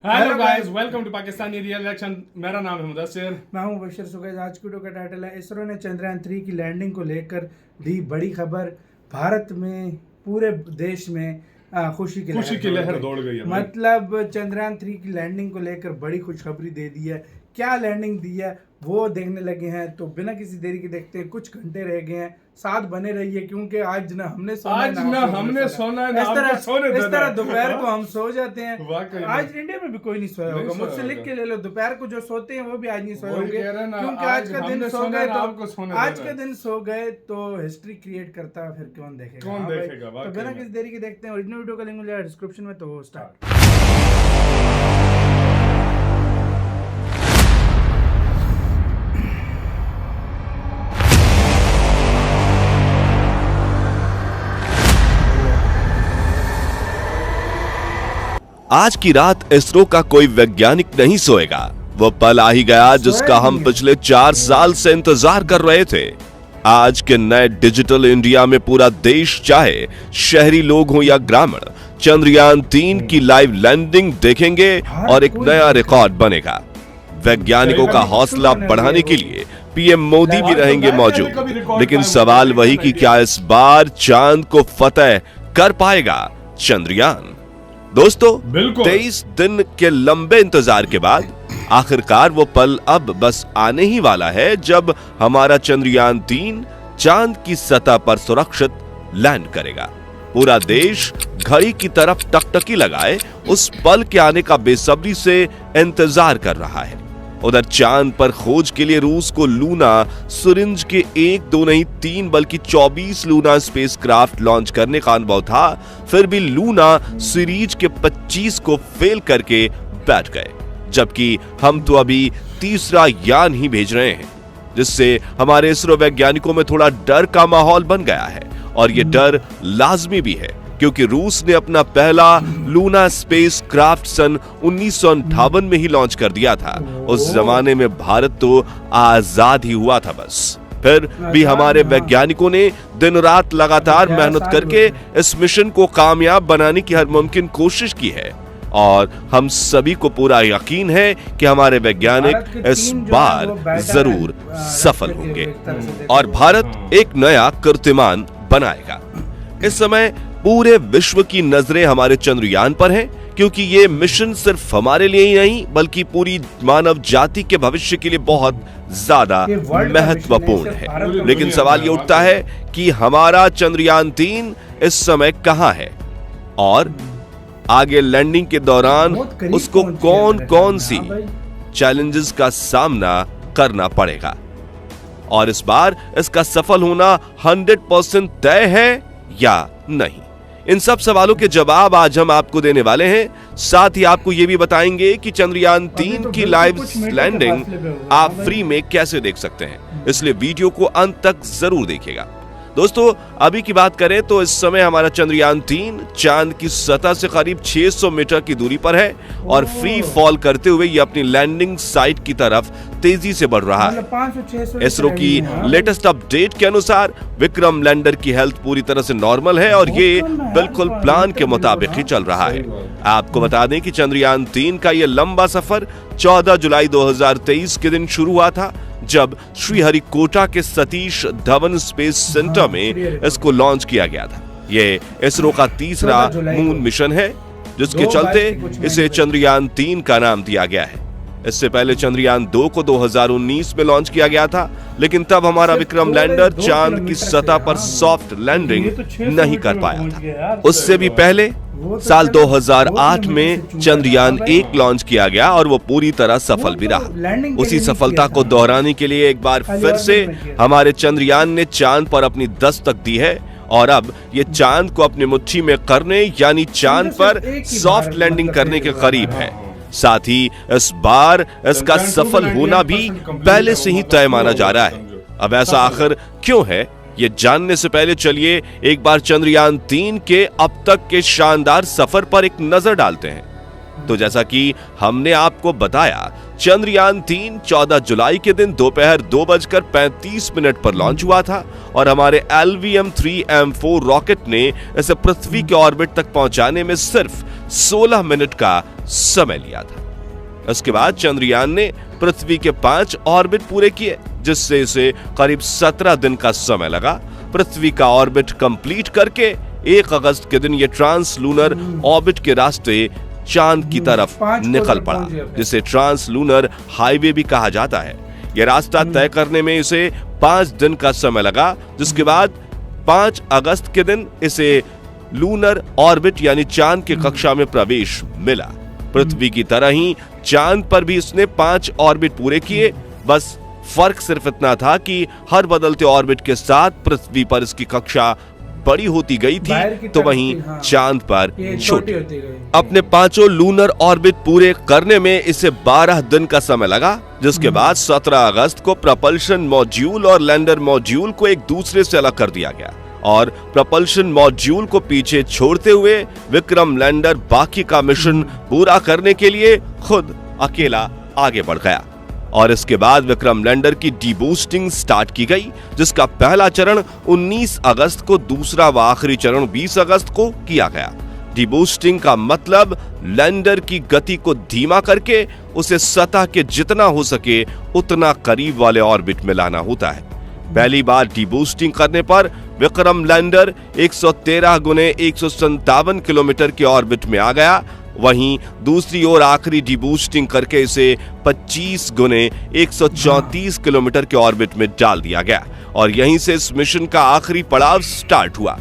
Hello guys, welcome to Pakistani real action. मेरा नाम है मुदस्सिर। मैं हूं बशीर सुगैज। आज की वीडियो का टाइटल है इसरो ने चंद्रयान 3 की लैंडिंग को लेकर दी बड़ी खबर। भारत में पूरे देश में खुशी की लहर दौड़ गई है। मतलब चंद्रयान 3 की लैंडिंग को लेकर बड़ी खुशखबरी दे दी है। क्या लैंडिंग दी है वो देखने लगे हैं, तो बिना किसी देरी के देखते हैं। कुछ घंटे रह गए हैं, साथ बने रहिए क्योंकि आज ना हमने सोना है ना इस तरह दोपहर को हम सो जाते हैं। आज में। इंडिया में भी कोई नहीं सोया होगा, मुझसे लिख के ले लो। दोपहर को जो सोते हैं वो भी आज नहीं सोए वही होंगे कह रहे हैं ना, क्योंकि आज आज का दिन हमने सो सोना गए है ना, आपको सोने तो आज देना के है। दिन सो गए तो हिस्ट्री क्रिएट करता है, फिर कौन देखेगा। कौन हाँ भाई, देखेगा, तो वाकई बिना में। किसी देरी के देखते हैं। ओरिजिनल वीडियो का लिंक मिल जाएगा डिस्क्रिप्शन में, तो स्टार्ट। आज की रात इसरो का कोई वैज्ञानिक नहीं सोएगा। वो पल आ ही गया जिसका हम पिछले 4 साल से इंतजार कर रहे थे। आज के नए डिजिटल इंडिया में पूरा देश, चाहे शहरी लोग हो या ग्रामीण, चंद्रयान 3 की लाइव लैंडिंग देखेंगे और एक नया रिकॉर्ड बनेगा। वैज्ञानिकों का हौसला बढ़ाने के लिए पीएम मोदी भी रहेंगे मौजूद। लेकिन सवाल वही कि क्या इस बार चांद को फतेह कर पाएगा चंद्रयान? दोस्तों, 23 दिन के लंबे इंतजार के बाद आखिरकार वो पल अब बस आने ही वाला है जब हमारा चंद्रयान 3 चांद की सतह पर सुरक्षित लैंड करेगा। पूरा देश घड़ी की तरफ टकटकी लगाए उस पल के आने का बेसब्री से इंतजार कर रहा है। उधर चांद पर खोज के लिए रूस को लूना सुरिंज के 1, 2 नहीं 3 बल्कि 24 लूना स्पेसक्राफ्ट लॉन्च करने का अनुभव था। फिर भी लूना सीरीज के 25 को फेल करके बैठ गए, जबकि हम तो अभी तीसरा यान ही भेज रहे हैं, जिससे हमारे इसरो वैज्ञानिकों में थोड़ा डर का माहौल बन गया है। और ये डर लाजमी भी है क्योंकि रूस ने अपना पहला लूना स्पेस क्राफ्ट सन 1958 में ही लॉन्च कर दिया था। उस जमाने में भारत तो आजाद ही हुआ था बस। फिर भी हमारे वैज्ञानिकों ने दिन रात लगातार मेहनत करके इस मिशन को कामयाब बनाने की हर मुमकिन कोशिश की है और हम सभी को पूरा यकीन है कि हमारे वैज्ञानिक इस बार जरूर सफल होंगे और भारत एक नया कीर्तिमान बनाएगा। इस समय पूरे विश्व की नजरें हमारे चंद्रयान पर हैं क्योंकि ये मिशन सिर्फ हमारे लिए ही नहीं बल्कि पूरी मानव जाति के भविष्य के लिए बहुत ज्यादा महत्वपूर्ण है। लेकिन सवाल ये उठता है कि हमारा चंद्रयान 3 इस समय कहां है और आगे लैंडिंग के दौरान उसको कौन कौन सी चैलेंजेस का सामना करना पड़ेगा और इस बार इसका सफल होना 100% तय है या नहीं। इन सब सवालों के जवाब आज हम आपको देने वाले हैं। साथ ही आपको यह भी बताएंगे कि चंद्रयान 3 की लाइव लैंडिंग आप फ्री में कैसे देख सकते हैं, इसलिए वीडियो को अंत तक जरूर देखिएगा। दोस्तों, अभी की बात करें तो इस समय हमारा चंद्रयान 3 चांद की सतह से करीब 600 मीटर की दूरी पर है और फ्री फॉल करते हुए ये अपनी लैंडिंग साइट की तरफ तेजी से बढ़ रहा है। इसरो की लेटेस्ट अपडेट के अनुसार विक्रम लैंडर की हेल्थ पूरी तरह से नॉर्मल है और ये बिल्कुल प्लान के मुताबिक ही चल रहा है। आपको बता दें कि चंद्रयान 3 का ये लंबा सफर 14 जुलाई 2023 के दिन शुरू हुआ था जब श्रीहरिकोटा के सतीश धवन स्पेस सेंटर में इसको लॉन्च किया गया था। ये इसरो का तीसरा मून मिशन है जिसके चलते इसे चंद्रयान 3 का नाम दिया गया है। इससे पहले चंद्रयान 2 को 2019 में लॉन्च किया गया था, लेकिन तब हमारा विक्रम लैंडर चांद की सतह पर सॉफ्ट लैंडिंग नहीं कर पाया था। उससे भी पहले साल 2008 में चंद्रयान 1 लॉन्च किया गया और वो पूरी तरह सफल भी रहा। उसी सफलता को दोहराने के लिए एक बार फिर से हमारे चंद्रयान ने चांद पर अपनी दस्तक दी है और अब ये चांद को अपनी मुट्ठी में करने यानी चांद पर सॉफ्ट लैंडिंग करने के करीब है। साथ ही इस बार इसका सफल होना भी पहले से ही तय माना जा रहा है। अब ऐसा आखिर क्यों है, ये जानने से पहले चलिए एक बार चंद्रयान 3 के अब तक के शानदार सफर पर एक नजर डालते हैं। तो जैसा कि हमने आपको बताया, चंद्रयान 3 14 जुलाई के दिन दोपहर 2:35 पर लॉन्च हुआ था और हमारे LVM-3M4 रॉकेट ने इसे पृथ्वी के ऑर्बिट तक पहुंचाने में सिर्फ 16 मिनट का समय लिया था। इसके बाद चंद्रयान ने पृथ्वी के 5 ऑर्बिट पूरे किए, जिससे इसे करीब 17 दिन का समय लगा। पृथ्वी का ऑर्बिट कंप्लीट करके 1 अगस्त के दिन ये ट्रांस लूनर ऑर्बिट के रास्ते चांद की तरफ निकल पड़ा, जिसे ट्रांस लूनर हाईवे भी कहा जाता है। यह रास्ता तय करने में इसे 5 दिन का समय लगा, जिसके बाद 5 अगस्त के दिन इसे लूनर ऑर्बिट यानी चांद की कक्षा में प्रवेश मिला। पृथ्वी की तरह ही चांद पर भी इसने 5 ऑर्बिट पूरे किए। बस फर्क सिर्फ इतना था कि हर बदलते ऑर्बिट के साथ पृथ्वी पर इसकी कक्षा बड़ी होती गई थी, तो वहीं चांद पर छोटी होती गई। अपने 5 लूनर ऑर्बिट पूरे करने में इसे 12 दिन का समय लगा, जिसके बाद 17 अगस्त को propulsion मॉड्यूल और लैंडर मॉड्यूल को एक दूसरे से अलग कर दिया गया और propulsion मॉड्यूल को पीछे छोड़ते हुए विक्रम लैंडर बाकी का मिशन पूरा करने के लिए खुद अकेला आगे बढ़ गया। और इसके बाद विक्रम लैंडर की डीबूस्टिंग स्टार्ट की गई, जिसका पहला चरण 19 अगस्त को, दूसरा व आखिरी चरण 20 अगस्त को किया गया। डीबूस्टिंग का मतलब लैंडर की गति को धीमा करके उसे सतह के जितना हो सके उतना करीब वाले ऑर्बिट में लाना होता है। पहली बार डीबूस्टिंग करने पर विक्रम लैंडर 113 गुने 157 किलोमीटर के ऑर्बिट में आ गया। वहीं दूसरी ओर आखिरी डीबूस्टिंग करके इसे 25 गुने 134 किलोमीटर के ऑर्बिट में डाल दिया गया और यहीं से इस मिशन का आखिरी पड़ाव स्टार्ट हुआ।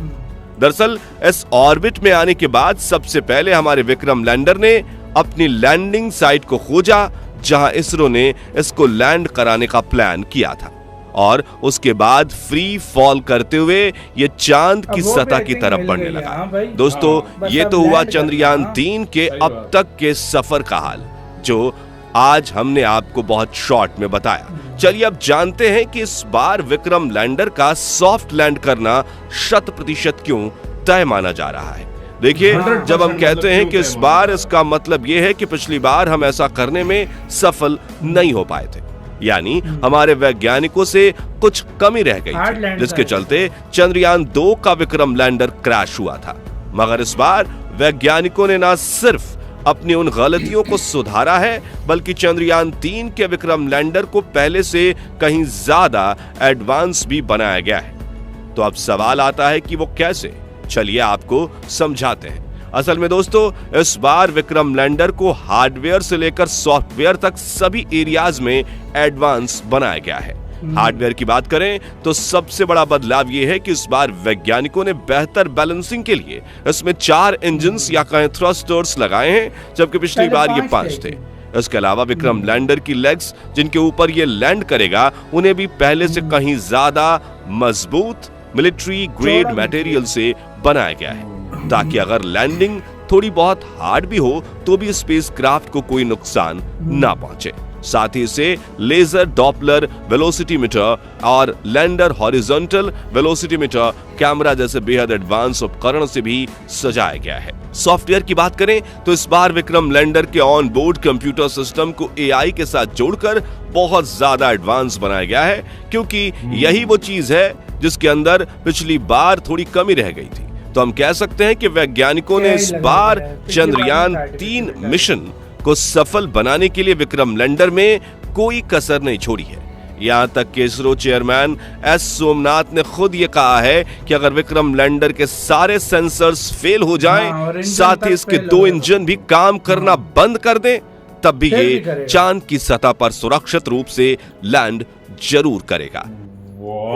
दरअसल इस ऑर्बिट में आने के बाद सबसे पहले हमारे विक्रम लैंडर ने अपनी लैंडिंग साइट को खोजा, जहां इसरो ने इसको लैंड कराने का प्लान किया था और उसके बाद फ्री फॉल करते हुए ये चांद की सतह की तरफ बढ़ने लगा। दोस्तों, ये तो हुआ चंद्रयान 3 के अब तक के सफर का हाल, जो आज हमने आपको बहुत शॉर्ट में बताया। चलिए अब जानते हैं कि इस बार विक्रम लैंडर का सॉफ्ट लैंड करना 100% क्यों तय माना जा रहा है। देखिए, जब हम कहते हैं कि इस बार, इसका मतलब यह है कि पिछली बार हम ऐसा करने में सफल नहीं हो पाए थे, यानी हमारे वैज्ञानिकों से कुछ कमी रह गई थी, जिसके चलते चंद्रयान 2 का विक्रम लैंडर क्रैश हुआ था। मगर इस बार वैज्ञानिकों ने न सिर्फ अपनी उन गलतियों को सुधारा है, बल्कि चंद्रयान 3 के विक्रम लैंडर को पहले से कहीं ज्यादा एडवांस भी बनाया गया है। तो अब सवाल आता है कि वो कैसे? चलिए आपको समझाते हैं। असल में दोस्तों, इस बार विक्रम लैंडर को हार्डवेयर से लेकर सॉफ्टवेयर तक सभी एरियाज में एडवांस बनाया गया है। हार्डवेयर की बात करें तो सबसे बड़ा बदलाव यह है कि इस बार वैज्ञानिकों ने बेहतर बैलेंसिंग के लिए इसमें 4 इंजन्स या कहें थ्रस्टर्स लगाए हैं, जबकि पिछली बार ये 5 थे। इसके अलावा विक्रम लैंडर की लेग्स जिनके ऊपर ये लैंड करेगा, उन्हें भी पहले से कहीं ज्यादा मजबूत मिलिट्री ग्रेड मटेरियल से बनाया गया है, ताकि अगर लैंडिंग थोड़ी बहुत हार्ड भी हो तो भी स्पेसक्राफ्ट को कोई नुकसान ना पहुंचे। साथ ही इसे लेजर डॉपलर वेलोसिटी मीटर और lander horizontal velocity meter camera जैसे बेहद एडवांस उपकरण से भी सजाया गया है। सॉफ्टवेयर की बात करें तो इस बार विक्रम लैंडर के ऑन बोर्ड कंप्यूटर सिस्टम को एआई के साथ जोड़कर बहुत ज्यादा एडवांस बनाया गया है, क्योंकि यही वो चीज है जिसके अंदर पिछली बार थोड़ी कमी रह गई थी। तो हम कह सकते हैं कि वैज्ञानिकों ने इस बार चंद्रयान 3 मिशन को सफल बनाने के लिए विक्रम लैंडर में कोई कसर नहीं छोड़ी है। यहां तक कि इसरो चेयरमैन एस सोमनाथ ने खुद ये कहा है कि अगर विक्रम लैंडर के सारे सेंसर्स फेल हो जाएं, साथ ही इसके 2 इंजन भी काम करना बंद कर दें, तब भी ये चांद की सतह पर सुरक्षित रूप से लैंड जरूर करेगा।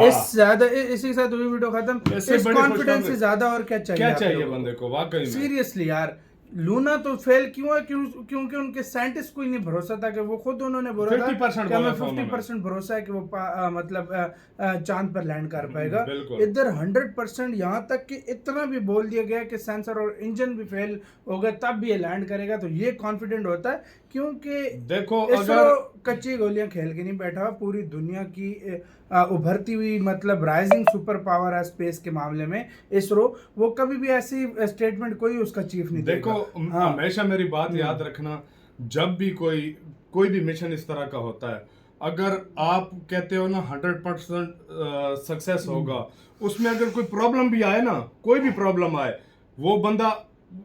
इसी के साथ वीडियो खत्म। इस कॉन्फिडेंस से ज्यादा और क्या चाहिए बंदे को? वाकई सीरियसली यार, लूना तो फेल क्यों है? क्योंकि उनके साइंटिस्ट को ही नहीं भरोसा था कि वो खुद उन्होंने बोला था कि हमें 50% भरोसा है कि वो मतलब चांद पर लैंड कर पाएगा। इधर 100% यहाँ तक कि इतना भी बोल दिया गया कि सेंसर और इंजन भी फेल हो गए तब भी ये लैंड करेगा। तो ये कॉन्फिडेंट होता है, क्योंकि देखो अगर कच्ची गोलियां खेल के नहीं बैठा, पूरी दुनिया की उभरती हुई मतलब राइजिंग सुपर पावर है स्पेस के मामले में इसरो, वो कभी भी ऐसी स्टेटमेंट कोई उसका चीफ नहीं देखो देगा। हमेशा मेरी बात याद रखना, जब भी कोई भी मिशन इस तरह का होता है, अगर आप कहते हो ना 100% सक्सेस होगा, उसमें अगर कोई प्रॉब्लम भी आए ना, कोई भी प्रॉब्लम आए, वो बंदा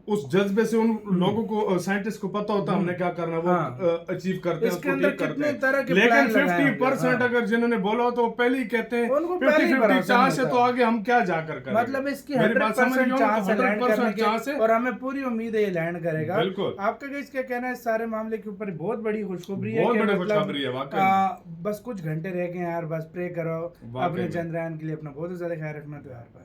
उस जज्बे से उन लोगों को, साइंटिस्ट को पता होता है हमने क्या करना, वो हाँ। अचीव करते हैं, इसके उसको अंदर ठीक करते कितने हैं। तरह के लेकिन प्लान लगाए 50% होंगे, हाँ। अगर जिन्होंने बोला हो तो वो पहले ही कहते हैं उनको पहले ही 50-50 भरोसा चांस है नहीं तो होता। आगे हम क्या जाकर करेंगे। मतलब इसकी मेरी बात समझ 100% रहे हो? चांस है लैंड करने 100% चांस के, है। और हमें पूरी उम्मीद है ये लैंड करेगा। बिल्कुल। आपका गाइस क्या कहना है इस सारे मामले के ऊपर? बहुत बड़ी खुशखबरी है बहुत कि बड़ी मतलब खुशखबरी है, वाकई में। बस कुछ घंटे रह गए हैं यार, बस प्रे करो वाकई अपने में। चंद्रयान के लिए, अपना बहुत ज्यादा ख्याल रखना। तो यार भाई